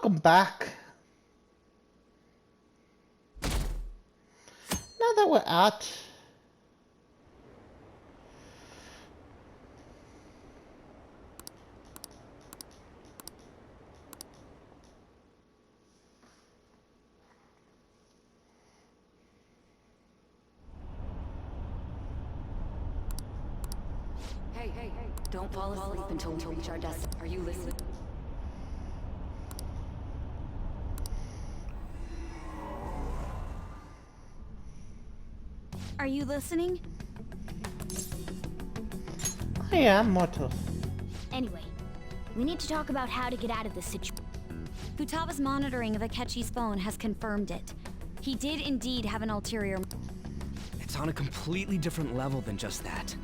Welcome back. Now that we're at... Hey, don't fall asleep until we reach our destination. Are you listening? Are you listening? I am mortal. Anyway, we need to talk about how to get out of this situation. Futaba's monitoring of Akechi's phone has confirmed it. He did indeed have an ulterior... It's on a completely different level than just that.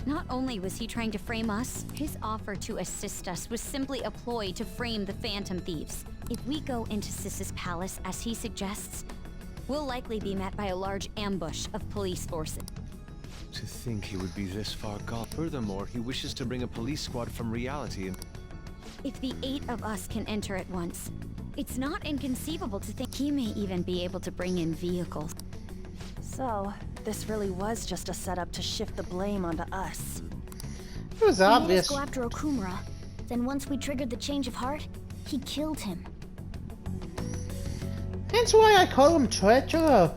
Not only was he trying to frame us, his offer to assist us was simply a ploy to frame the Phantom Thieves. If we go into Sis's palace, as he suggests, we'll likely be met by a large ambush of police forces. To think he would be this far gone. Furthermore, he wishes to bring a police squad from reality and... If the 8 of us can enter at once, it's not inconceivable to think he may even be able to bring in vehicles. So, this really was just a setup to shift the blame onto us. It was He made us obvious. go after Okumura. Then once we triggered the change of heart, he killed him. Hence why I call him traitor.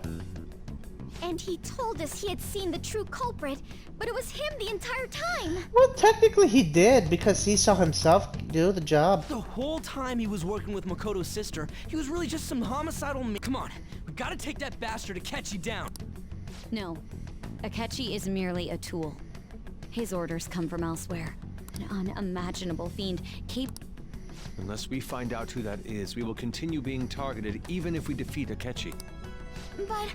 And he told us he had seen the true culprit, but it was him the entire time. Well, technically he did, because he saw himself do the job. The whole time he was working with Makoto's sister, he was really just some homicidal Come on, we gotta take that bastard Akechi down. No, Akechi is merely a tool. His orders come from elsewhere. An unimaginable fiend capable... Unless we find out who that is, we will continue being targeted even if we defeat Akechi. But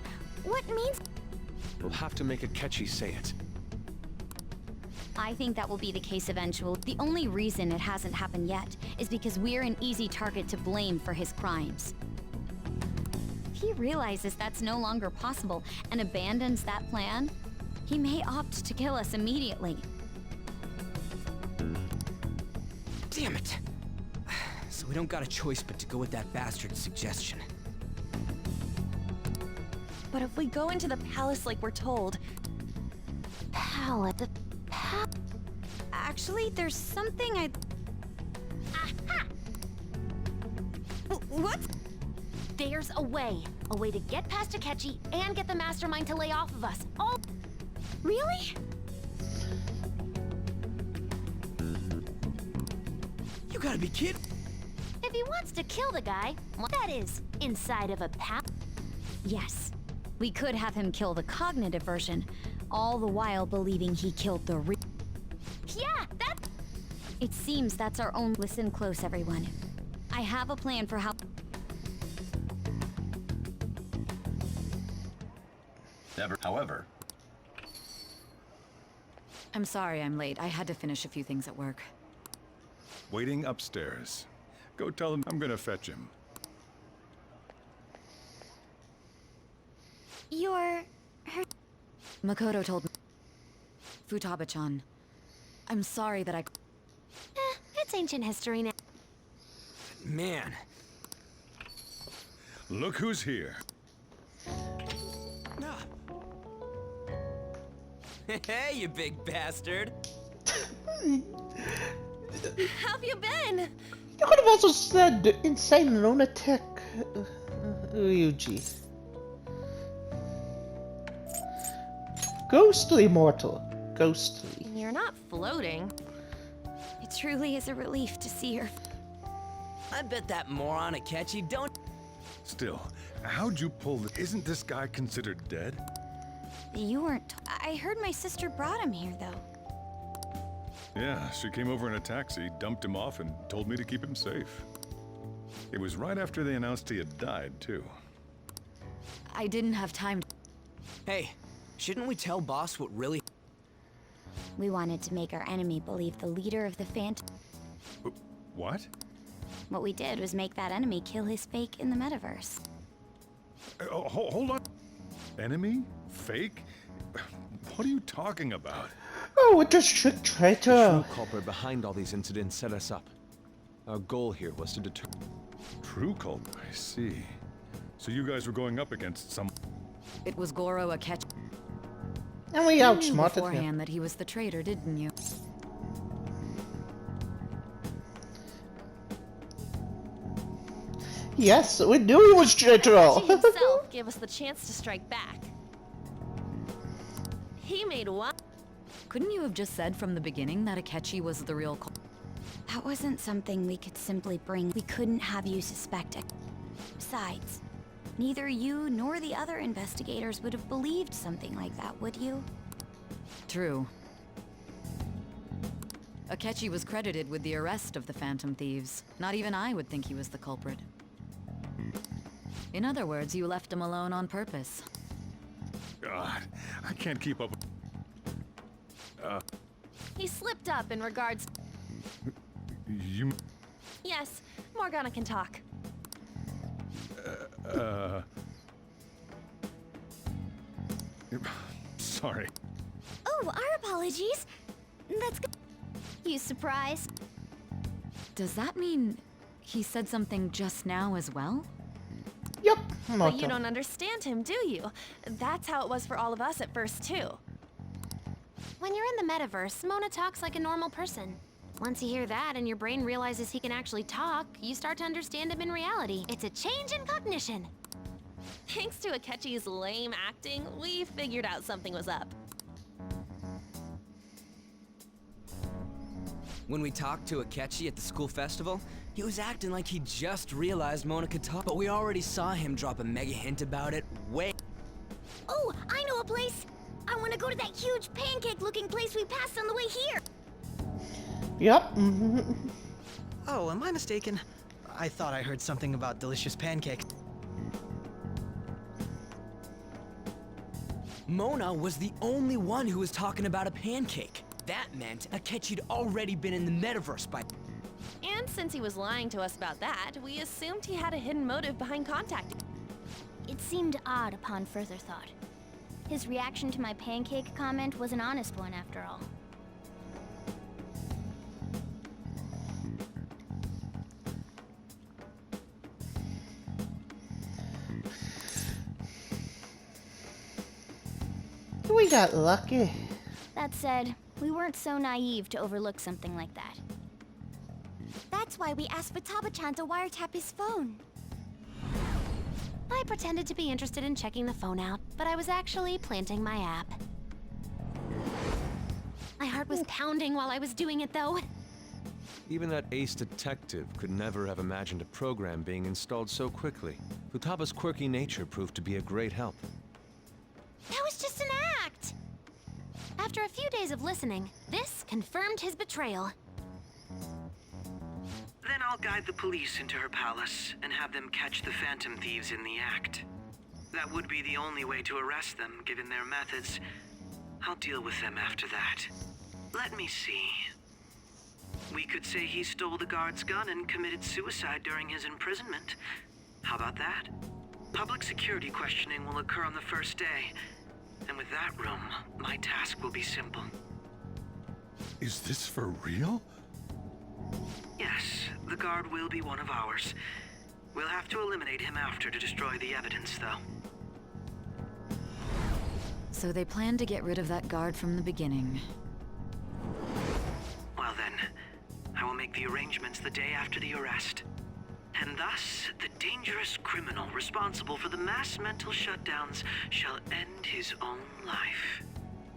what means... We'll have to make Akechi say it. I think that will be the case eventually. The only reason it hasn't happened yet is because we're an easy target to blame for his crimes. If he realizes that's no longer possible and abandons that plan, he may opt to kill us immediately. Damn it. So we don't got a choice but to go with that bastard's suggestion. But if we go into the palace like we're told... Palette. Actually, there's something I... Aha! What? There's a way. A way to get past Akechi and get the mastermind to lay off of us. Oh, really? You gotta be kidding. If he wants to kill the guy, well, that is, inside of a palace. Yes. We could have him kill the cognitive version, all the while believing he killed the real... Yeah, that... It seems that's our own... Listen close, everyone. I have a plan for how... However, I'm sorry I'm late. I had to finish a few things at work. Waiting upstairs. Go tell him I'm gonna fetch him. You're... Makoto told me... Futaba-chan. I'm sorry that I... it's ancient history now. Man. Look who's here. Hey, you big bastard. How have you been? You could have also said insane lunatic Ryuji. Ghostly mortal. Ghostly. You're not floating. It truly is a relief to see her. I bet that moron Akechi don't... Still, how'd you pull this? Isn't this guy considered dead? You weren't... I heard my sister brought him here, though. Yeah, she came over in a taxi, dumped him off, and told me to keep him safe. It was right after they announced he had died, too. I didn't have time to... Hey, shouldn't we tell boss what really... We wanted to make our enemy believe the leader of the Phantom... What? What we did was make that enemy kill his fake in the metaverse. Hold on. Enemy? Fake? What are you talking about? Oh, what a strict The traitor. true culprit behind all these incidents set us up. Our goal here was to deter... True cult. I see. So you guys were going up against some... It was Goro Akechi. And we You knew outsmarted him. beforehand that he was the traitor, didn't you? Yes, we knew he was traitorous. He himself gave us the chance to strike back. He made one. Couldn't you have just said from the beginning that Akechi was the real culprit? That wasn't something we could simply bring. We couldn't have you suspect it. Besides, neither you nor the other investigators would have believed something like that, would you? True. Akechi was credited with the arrest of the Phantom Thieves. Not even I would think he was the culprit. In other words, you left him alone on purpose. God, I can't keep up. He slipped up in regards. You... Yes, Morgana can talk. Sorry. Oh, our apologies. That's good. You surprised? Does that mean he said something just now as well? Yep. But you don't understand him, do you? That's how it was for all of us at first, too. When you're in the metaverse, Mona talks like a normal person. Once you hear that and your brain realizes he can actually talk, you start to understand him in reality. It's a change in cognition. Thanks to Akechi's lame acting, we figured out something was up. When we talked to Akechi at the school festival, he was acting like he just realized Mona could talk, but we already saw him drop a mega hint about it way... Oh, I know a place. I want to go to that huge pancake-looking place we passed on the way here. Yep. Oh, am I mistaken? I thought I heard something about delicious pancakes. Mona was the only one who was talking about a pancake. That meant Akechi'd already been in the metaverse by... And since he was lying to us about that, we assumed he had a hidden motive behind contacting. It seemed odd upon further thought. His reaction to my pancake comment was an honest one, after all. We got lucky. That said, we weren't so naive to overlook something like that. That's why we asked Futaba-chan to wiretap his phone. I pretended to be interested in checking the phone out, but I was actually planting my app. My heart was pounding while I was doing it, though. Even that ace detective could never have imagined a program being installed so quickly. Futaba's quirky nature proved to be a great help. That was just an act! After a few days of listening, this confirmed his betrayal. Then I'll guide the police into her palace and have them catch the Phantom Thieves in the act. That would be the only way to arrest them, given their methods. I'll deal with them after that. Let me see. We could say he stole the guard's gun and committed suicide during his imprisonment. How about that? Public security questioning will occur on the first day. And with that room, my task will be simple. Is this for real? Yes, the guard will be one of ours. We'll have to eliminate him after to destroy the evidence, though. So they planned to get rid of that guard from the beginning. Well then, I will make the arrangements the day after the arrest. And thus, the dangerous criminal responsible for the mass mental shutdowns shall end his own life.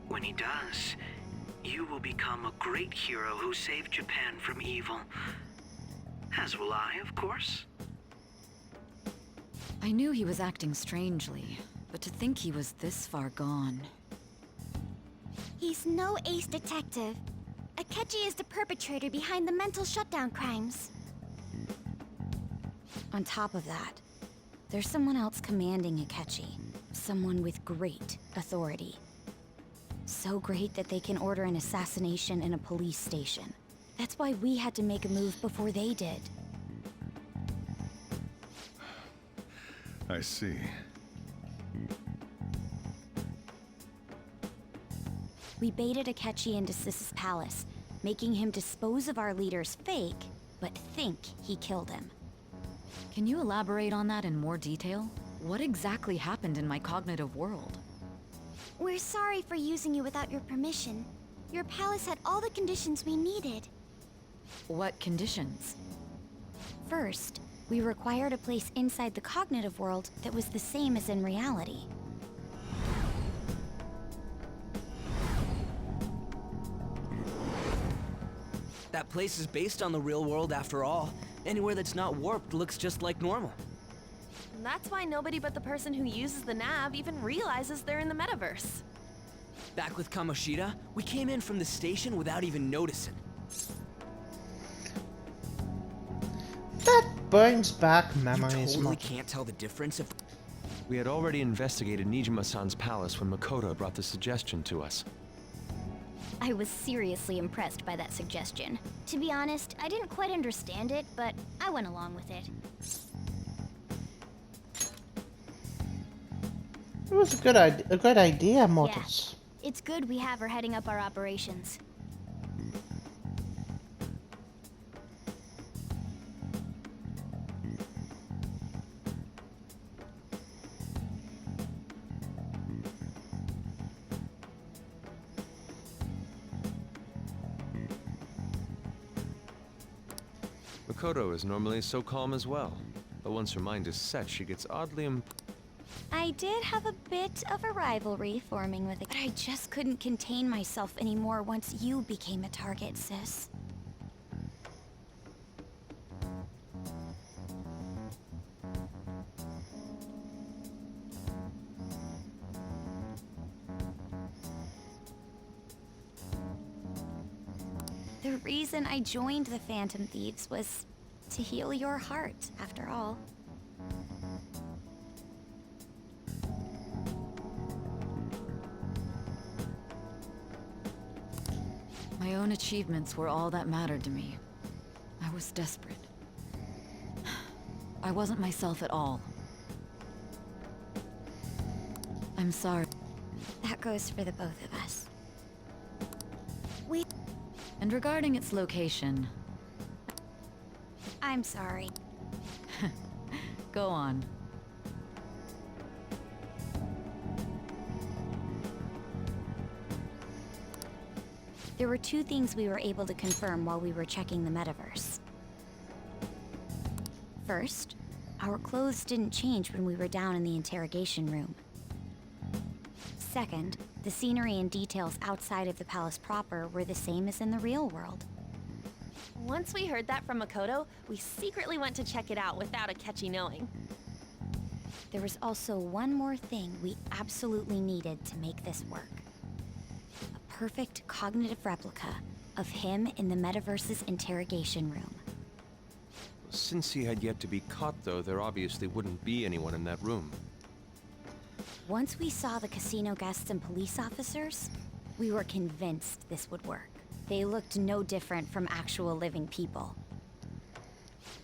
When he does, you will become a great hero who saved Japan from evil. As will I, of course. I knew he was acting strangely, but to think he was this far gone... He's no ace detective. Akechi is the perpetrator behind the mental shutdown crimes. On top of that, there's someone else commanding Akechi. Someone with great authority. So great that they can order an assassination in a police station. That's why we had to make a move before they did. I see. We baited Akechi into Sis's palace, making him dispose of our leader's fake, but think he killed him. Can you elaborate on that in more detail? What exactly happened in my cognitive world? We're sorry for using you without your permission. Your palace had all the conditions we needed. What conditions? First, we required a place inside the cognitive world that was the same as in reality. That place is based on the real world after all. Anywhere that's not warped looks just like normal. And that's why nobody but the person who uses the nav even realizes they're in the metaverse. Back with Kamoshida, we came in from the station without even noticing. That brings back You memories. totally can't tell the difference if... We had already investigated Nijima-san's palace when Makoto brought the suggestion to us. I was seriously impressed by that suggestion. To be honest, I didn't quite understand it, but I went along with it. It was a good idea, Mortis. It's good we have her heading up our operations. Makoto is normally so calm as well, but once her mind is set, she gets oddly I did have a bit of a rivalry forming with it, but I just couldn't contain myself anymore once you became a target, sis. The reason I joined the Phantom Thieves was to heal your heart, after all. My own achievements were all that mattered to me. I was desperate. I wasn't myself at all. I'm sorry. That goes for the both of us. And regarding its location, I'm sorry. go on. There were two things we were able to confirm while we were checking the metaverse. First, our clothes didn't change when we were down in the interrogation room. Second, the scenery and details outside of the palace proper were the same as in the real world. Once we heard that from Makoto, we secretly went to check it out without Akechi knowing. There was also one more thing we absolutely needed to make this work. A perfect cognitive replica of him in the metaverse's interrogation room. Since he had yet to be caught, though, there obviously wouldn't be anyone in that room. Once we saw the casino guests and police officers, we were convinced this would work. They looked no different from actual living people.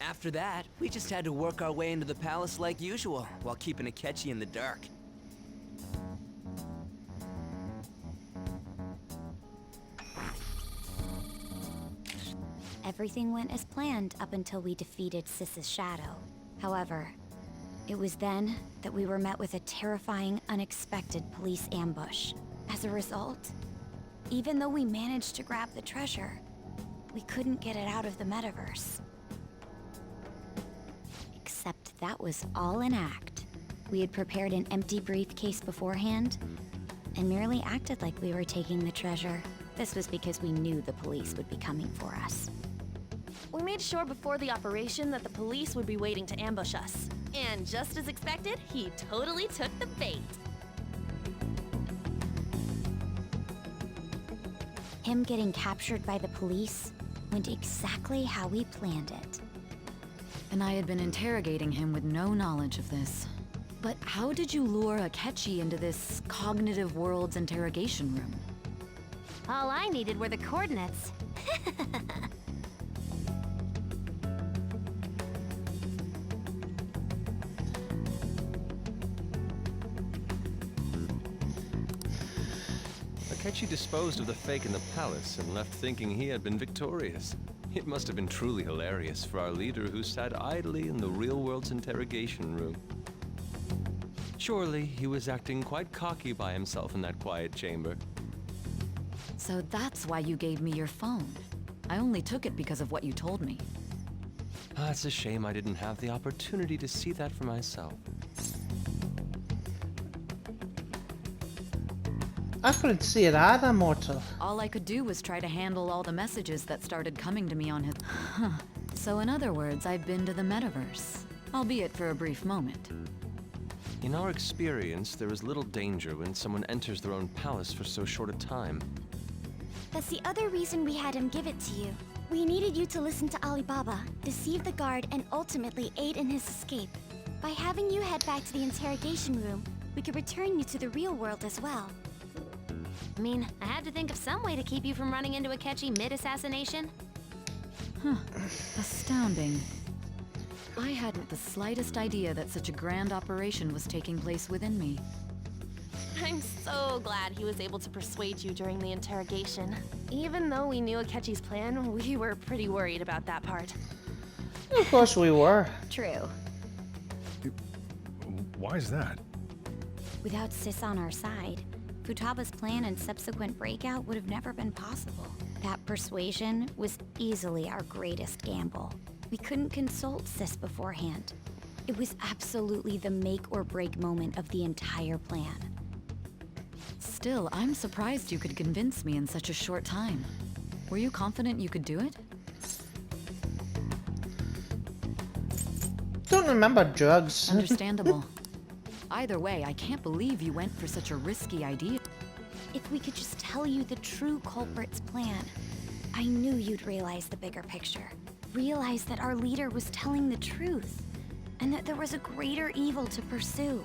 After that, we just had to work our way into the palace like usual, while keeping Akechi in the dark. Everything went as planned up until we defeated Sis's shadow. However, it was then that we were met with a terrifying, unexpected police ambush. As a result, even though we managed to grab the treasure, we couldn't get it out of the metaverse. Except that was all an act. We had prepared an empty briefcase beforehand, and merely acted like we were taking the treasure. This was because we knew the police would be coming for us. We made sure before the operation that the police would be waiting to ambush us. And just as expected, he totally took the bait. Him getting captured by the police went exactly how we planned it. And I had been interrogating him with no knowledge of this. But how did you lure Akechi into this cognitive world's interrogation room? All I needed were the coordinates. Akechi disposed of the fake in the palace and left thinking he had been victorious. It must have been truly hilarious for our leader who sat idly in the real world's interrogation room. Surely he was acting quite cocky by himself in that quiet chamber. So that's why you gave me your phone. I only took it because of what you told me. It's a shame I didn't have the opportunity to see that for myself. I couldn't see it either, mortal. All I could do was try to handle all the messages that started coming to me on his... So in other words, I've been to the metaverse. Albeit for a brief moment. In our experience, there is little danger when someone enters their own palace for so short a time. That's the other reason we had him give it to you. We needed you to listen to Alibaba, deceive the guard, and ultimately aid in his escape. By having you head back to the interrogation room, we could return you to the real world as well. I mean, I had to think of some way to keep you from running into Akechi mid-assassination. Astounding. I hadn't the slightest idea that such a grand operation was taking place within me. I'm so glad he was able to persuade you during the interrogation. Even though we knew Akechi's plan, we were pretty worried about that part. Of course we were. True. Why is that? Without Sis on our side, Futaba's plan and subsequent breakout would have never been possible. That persuasion was easily our greatest gamble. We couldn't consult Sis beforehand. It was absolutely the make or break moment of the entire plan. Still, I'm surprised you could convince me in such a short time. Were you confident you could do it? Don't remember drugs. Understandable. Either way, I can't believe you went for such a risky idea. If we could just tell you the true culprit's plan, I knew you'd realize the bigger picture. Realize that our leader was telling the truth, and that there was a greater evil to pursue.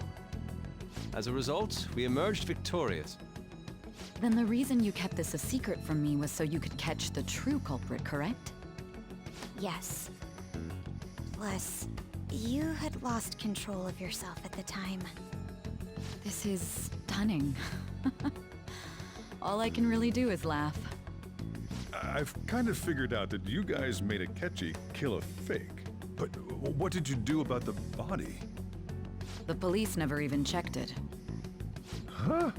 As a result, we emerged victorious. Then the reason you kept this a secret from me was so you could catch the true culprit, correct? Yes. Plus, you had lost control of yourself at the time. This is stunning. All I can really do is laugh. I've kind of figured out that you guys made Akechi kill a fake. But what did you do about the body? The police never even checked it. Huh?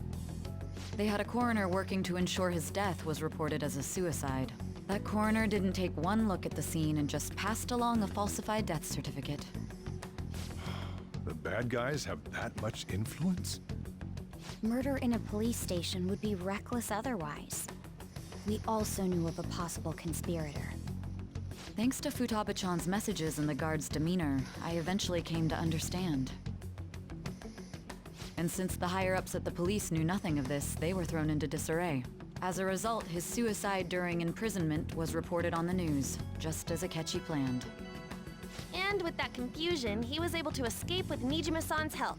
They had a coroner working to ensure his death was reported as a suicide. That coroner didn't take one look at the scene and just passed along a falsified death certificate. The bad guys have that much influence? Murder in a police station would be reckless otherwise. We also knew of a possible conspirator. Thanks to Futaba-chan's messages and the guard's demeanor, I eventually came to understand. And since the higher-ups at the police knew nothing of this, they were thrown into disarray. As a result, his suicide during imprisonment was reported on the news, just as Akechi planned. And with that confusion, he was able to escape with Nijima-san's help.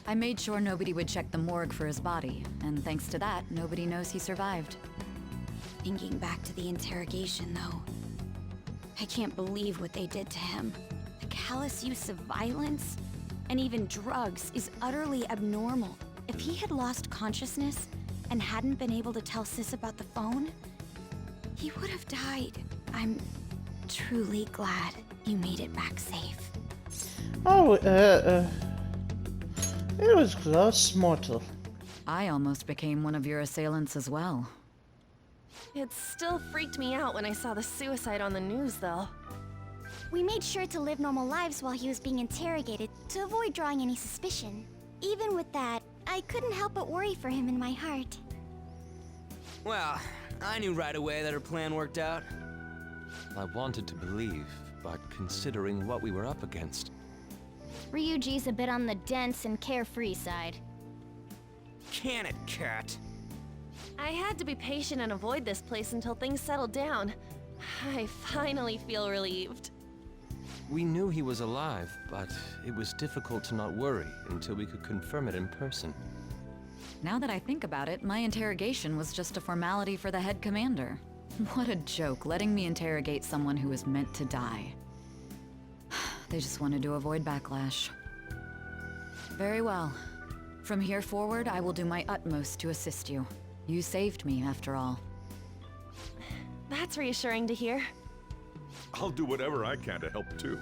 I made sure nobody would check the morgue for his body, and thanks to that, nobody knows he survived. Thinking back to the interrogation, though, I can't believe what they did to him. The callous use of violence, and even drugs, is utterly abnormal. If he had lost consciousness and hadn't been able to tell Sis about the phone, he would have died. I'm truly glad you made it back safe. Oh, it was close, mortal. I almost became one of your assailants as well. It still freaked me out when I saw the suicide on the news, though. We made sure to live normal lives while he was being interrogated to avoid drawing any suspicion. Even with that, I couldn't help but worry for him in my heart. Well, I knew right away that her plan worked out. I wanted to believe, but considering what we were up against... Ryuji's a bit on the dense and carefree side. Can it, cat? I had to be patient and avoid this place until things settled down. I finally feel relieved. We knew he was alive, but it was difficult to not worry until we could confirm it in person. Now that I think about it, my interrogation was just a formality for the head commander. What a joke, letting me interrogate someone who was meant to die. They just wanted to avoid backlash. Very well. From here forward, I will do my utmost to assist you. You saved me, after all. That's reassuring to hear. I'll do whatever I can to help too.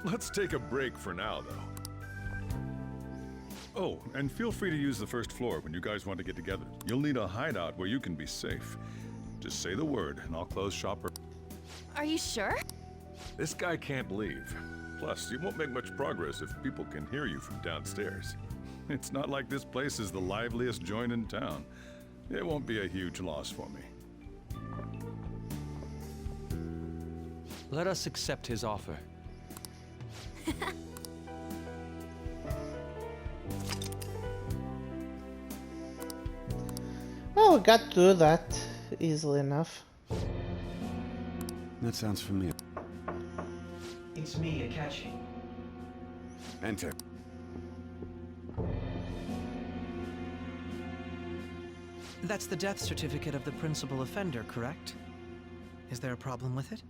Let's take a break for now, though. Oh, and feel free to use the first floor when you guys want to get together. You'll need a hideout where you can be safe. Just say the word, and I'll close shop. Are you sure? This guy can't leave. Plus, you won't make much progress if people can hear you from downstairs. It's not like this place is the liveliest joint in town. It won't be a huge loss for me. Let us accept his offer. Well, we got through that easily enough. That sounds familiar. It's me, Akechi. Enter. That's the death certificate of the principal offender, correct? Is there a problem with it?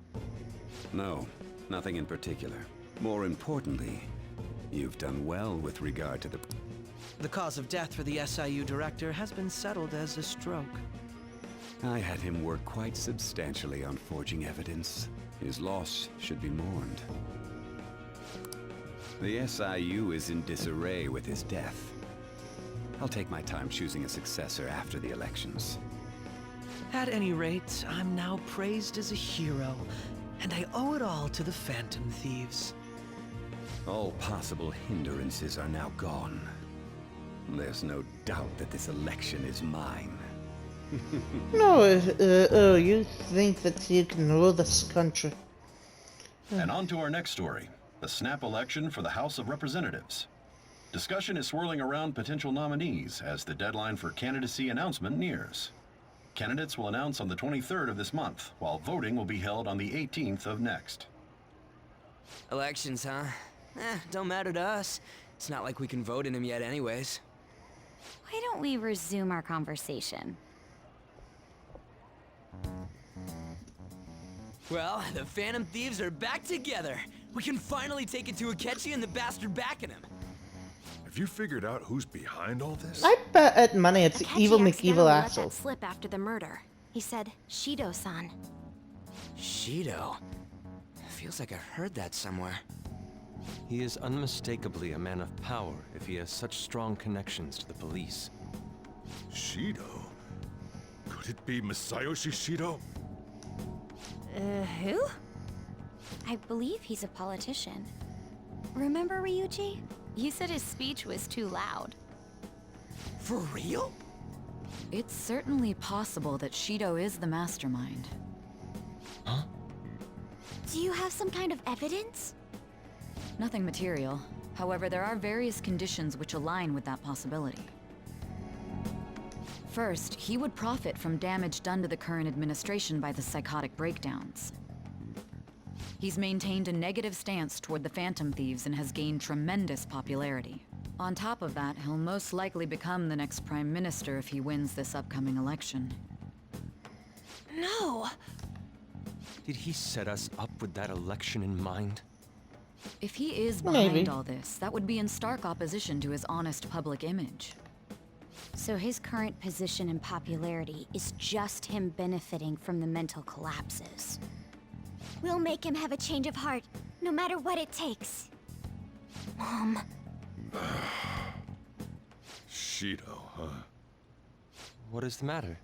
No, nothing in particular. More importantly, you've done well with regard to the... The cause of death for the SIU director has been settled as a stroke. I had him work quite substantially on forging evidence. His loss should be mourned. The SIU is in disarray with his death. I'll take my time choosing a successor after the elections. At any rate, I'm now praised as a hero, and I owe it all to the Phantom Thieves. All possible hindrances are now gone. There's no doubt that this election is mine. No, you think that you can rule this country. And on to our next story, the snap election for the House of Representatives. Discussion is swirling around potential nominees as the deadline for candidacy announcement nears. Candidates will announce on the 23rd of this month, while voting will be held on the 18th of next. Elections, huh? Don't matter to us. It's not like we can vote in them yet anyways. Why don't we resume our conversation? Well, the Phantom Thieves are back together. We can finally take it to Akechi and the bastard backing him. Have you figured out who's behind all this? I bet at money it's Akechi Evil accidentally McEvil let asshole. that slip after the murder. He said, Shido-san. Shido? Feels like I've heard that somewhere. He is unmistakably a man of power if he has such strong connections to the police. Shido? Could it be Masayoshi Shido? Who? I believe he's a politician. Remember, Ryuji? You said his speech was too loud. For real? It's certainly possible that Shido is the mastermind. Huh? Do you have some kind of evidence? Nothing material. However, there are various conditions which align with that possibility. First, he would profit from damage done to the current administration by the psychotic breakdowns. He's maintained a negative stance toward the Phantom Thieves and has gained tremendous popularity. On top of that, he'll most likely become the next Prime Minister if he wins this upcoming election. No! Did he set us up with that election in mind? If he is behind Maybe. all this, that would be in stark opposition to his honest public image. So his current position and popularity is just him benefiting from the mental collapses. We'll make him have a change of heart, no matter what it takes. Mom. Shido, huh? What is the matter?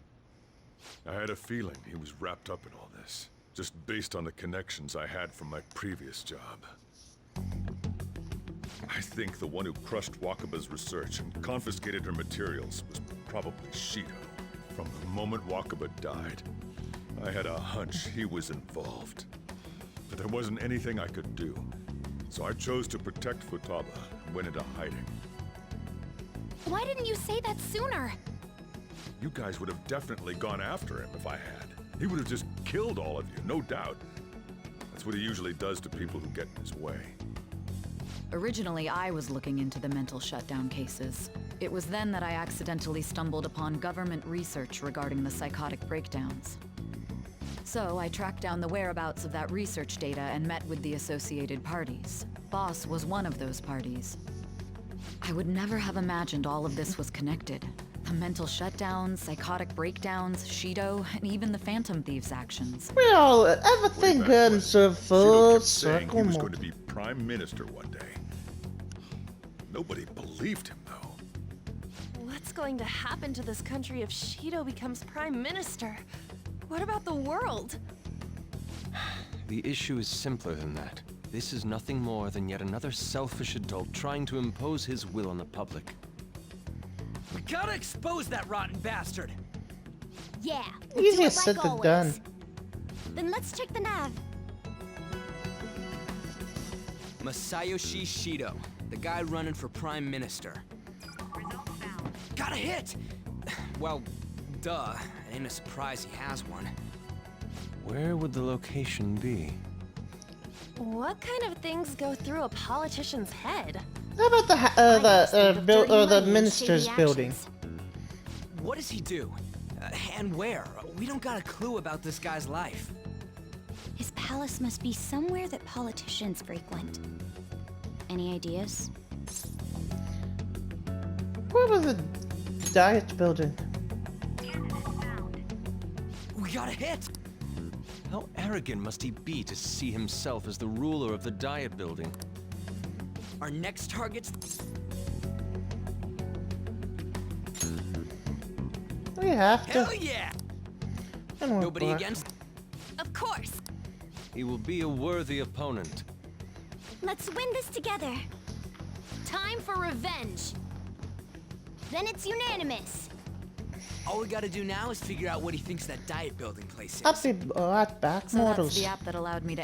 I had a feeling he was wrapped up in all this, just based on the connections I had from my previous job. I think the one who crushed Wakaba's research and confiscated her materials was probably Shido. From the moment Wakaba died, I had a hunch he was involved. But there wasn't anything I could do, so I chose to protect Futaba and went into hiding. Why didn't you say that sooner? You guys would have definitely gone after him if I had. He would have just killed all of you, no doubt. That's what he usually does to people who get in his way. Originally, I was looking into the mental shutdown cases. It was then that I accidentally stumbled upon government research regarding the psychotic breakdowns. So I tracked down the whereabouts of that research data and met with the associated parties. Boss was one of those parties. I would never have imagined all of this was connected. The Mental shutdowns, psychotic breakdowns, Shido, and even the Phantom Thieves' actions. Well, everything comes a Shido full kept saying he was circle. going to be Prime Minister one day. Nobody believed him, though. What's going to happen to this country if Shido becomes Prime Minister? What about the world? The issue is simpler than that. This is nothing more than yet another selfish adult trying to impose his will on the public. We gotta expose that rotten bastard! Yeah. Easier said than done. Then let's check the nav. Masayoshi Shido, the guy running for Prime Minister. Got a hit! Well, duh. It ain't a surprise he has one. Where would the location be? What kind of things go through a politician's head? How about the minister's building? What does he do? And where? We don't got a clue about this guy's life. His palace must be somewhere that politicians frequent. Any ideas? Where was the diet building? We got a hit! How arrogant must he be to see himself as the ruler of the Diet Building? Our next target's... We have to. Hell yeah! And we're Nobody back. against... Of course. He will be a worthy opponent. Let's win this together. Time for revenge. Then it's unanimous. All we gotta do now is figure out what he thinks that diet building place is. I'll be right back, So that's mortals. the app that allowed me to